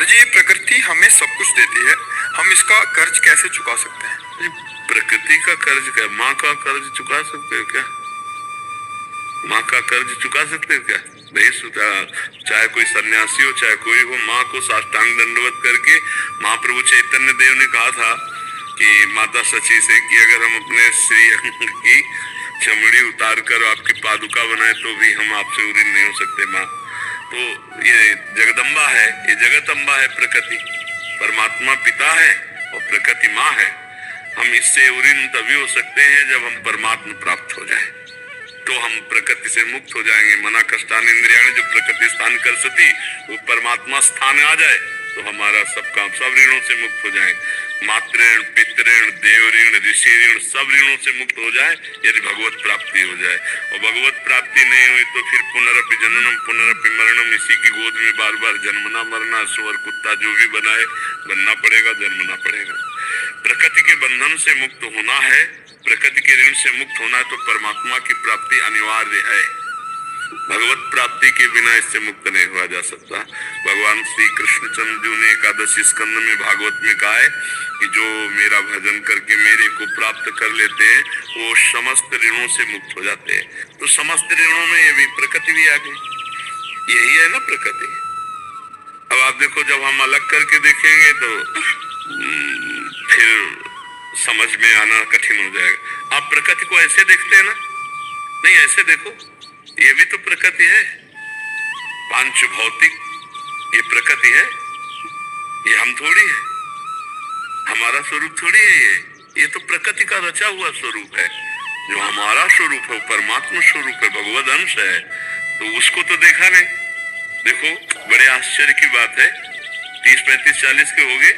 जी, प्रकृति हमें सब कुछ देती है, हम इसका कर्ज कैसे चुका सकते हैं? प्रकृति का कर्ज क्या, माँ का कर्ज चुका सकते हो क्या? माँ का कर्ज चुका सकते हो क्या? नहीं सुधा। चाहे कोई सन्यासी हो चाहे कोई हो, माँ को साष्टांग दंडवत करके महाप्रभु चैतन्य देव ने कहा था कि माता सची से कि अगर हम अपने श्री अंग की चमड़ी उतार कर आपकी पादुका बनाए तो भी हम आपसे ऊरी नहीं हो सकते माँ। तो ये जगदम्बा है, ये जगत अम्बा है प्रकृति। परमात्मा पिता है और प्रकृति माँ है। हम इससे ऊरीन तभी हो सकते हैं जब हम परमात्मा प्राप्त हो जाए, तो हम प्रकृति से मुक्त हो जाएंगे। मना कष्टान इंद्रिया जो प्रकृति स्थान कर सती, वो परमात्मा स्थान आ जाए तो हमारा सब काम सब ऋणों से मुक्त हो जाए। मातृण, पितृण, देव ऋण, ऋषि ऋण, सब ऋणों से मुक्त हो जाए यदि भगवत प्राप्ति हो जाए। और भगवत प्राप्ति नहीं हुई तो फिर पुनरपि जननम पुनरपि मरणम, इसी की गोद में बार बार जन्मना मरना, सुअर कुत्ता जो भी बनाए बनना पड़ेगा, जन्मना पड़ेगा। प्रकृति के बंधन से मुक्त होना है, प्रकृति के ऋण से मुक्त होना है तो परमात्मा की प्राप्ति अनिवार्य है। भगवत प्राप्ति के बिना इससे मुक्त नहीं हुआ जा सकता। भगवान श्री कृष्णचंद्र जी ने एकादशी स्कंद में भागवत में कहा है कि जो मेरा भजन करके मेरे को प्राप्त कर लेते हैं वो समस्त ऋणों से मुक्त हो जाते हैं। तो समस्त ऋणों में ये भी प्रकृति भी आ गई, यही है ना प्रकृति। अब आप देखो, जब हम अलग करके देखेंगे तो फिर समझ में आना कठिन हो जाएगा। आप प्रकृति को ऐसे देखते हैं ना? नहीं, ऐसे देखो, ये भी तो प्रकृति है। पांच भौतिक ये प्रकृति है, ये हम थोड़ी है, हमारा स्वरूप थोड़ी है। ये तो प्रकृति का रचा हुआ स्वरूप है। जो हमारा स्वरूप है वो परमात्मा स्वरूप है, भगवद अंश है। तो उसको तो देखा नहीं। देखो, बड़े आश्चर्य की बात है, 30, 35, 40 के हो गए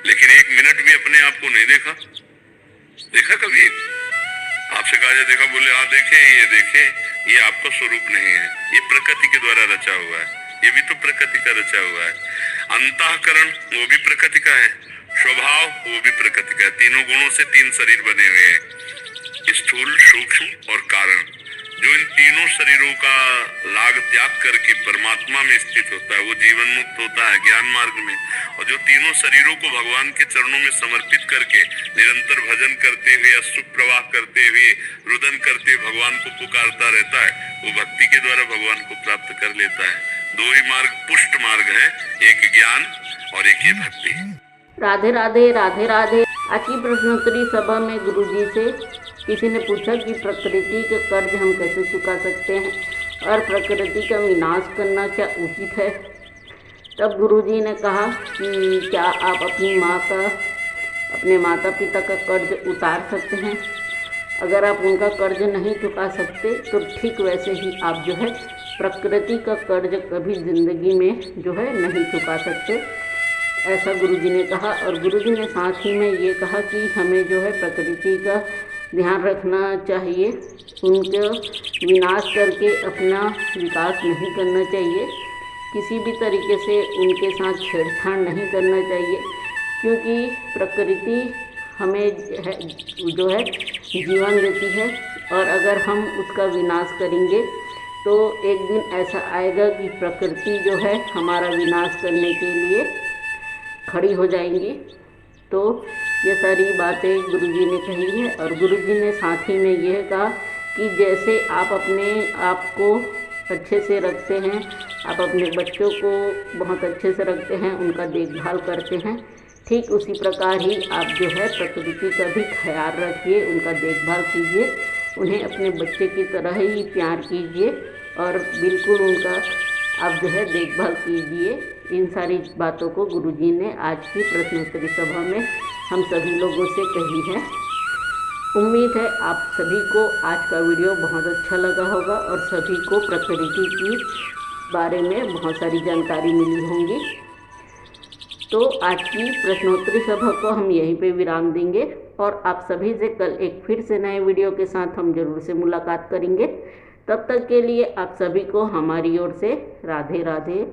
लेकिन एक मिनट भी अपने आप को नहीं देखा। देखा कभी? आपसे कहा जाए देखा, बोले हाँ देखे, ये देखे, ये आपका स्वरूप नहीं है, ये प्रकृति के द्वारा रचा हुआ है। ये भी तो प्रकृति का रचा हुआ है। अंतःकरण वो भी प्रकृति का है, स्वभाव वो भी प्रकृति का है। तीनों गुणों से 3 शरीर बने हुए हैं, स्थूल, सूक्ष्म और कारण। जो इन तीनों शरीरों का लाग त्याग करके परमात्मा में स्थित होता है वो जीवन मुक्त होता है ज्ञान मार्ग में। और जो तीनों शरीरों को भगवान के चरणों में समर्पित करके निरंतर भजन करते हुए, अश्रु प्रवाह करते हुए, रुदन करते हुए भगवान को पुकारता रहता है, वो भक्ति के द्वारा भगवान को प्राप्त कर लेता है। 2 ही मार्ग पुष्ट मार्ग है, एक ज्ञान और एक ये भक्ति। राधे राधे, राधे राधे। आज की प्रश्नोत्तरी सभा में गुरुजी से किसी ने पूछा कि प्रकृति के कर्ज हम कैसे चुका सकते हैं और प्रकृति का विनाश करना क्या उचित है। तब गुरुजी ने कहा कि क्या आप अपनी माँ का, अपने माता पिता का कर्ज उतार सकते हैं? अगर आप उनका कर्ज नहीं चुका सकते तो ठीक वैसे ही आप जो है प्रकृति का कर्ज कभी ज़िंदगी में जो है नहीं चुका सकते, ऐसा गुरुजी ने कहा। और गुरुजी ने साथ ही में ये कहा कि हमें जो है प्रकृति का ध्यान रखना चाहिए, उनका विनाश करके अपना विकास नहीं करना चाहिए, किसी भी तरीके से उनके साथ छेड़छाड़ नहीं करना चाहिए, क्योंकि प्रकृति हमें जो है जीवन देती है और अगर हम उसका विनाश करेंगे तो एक दिन ऐसा आएगा कि प्रकृति जो है हमारा विनाश करने के लिए खड़ी हो जाएंगी। तो ये सारी बातें गुरुजी ने कही है। और गुरुजी ने साथ ही में यह कहा कि जैसे आप अपने आप को अच्छे से रखते हैं, आप अपने बच्चों को बहुत अच्छे से रखते हैं, उनका देखभाल करते हैं, ठीक उसी प्रकार ही आप जो है प्रकृति का भी ख्याल रखिए, उनका देखभाल कीजिए, उन्हें अपने बच्चे की तरह ही प्यार कीजिए और बिल्कुल उनका आप जो है देखभाल कीजिए। इन सारी बातों को गुरुजी ने आज की प्रश्नोत्तरी सभा में हम सभी लोगों से कही है। उम्मीद है आप सभी को आज का वीडियो बहुत अच्छा लगा होगा और सभी को प्रकृति की बारे में बहुत सारी जानकारी मिली होंगी। तो आज की प्रश्नोत्तरी सभा को हम यहीं पे विराम देंगे और आप सभी से कल एक फिर से नए वीडियो के साथ हम जरूर से मुलाकात करेंगे। तब तक के लिए आप सभी को हमारी ओर से राधे राधे।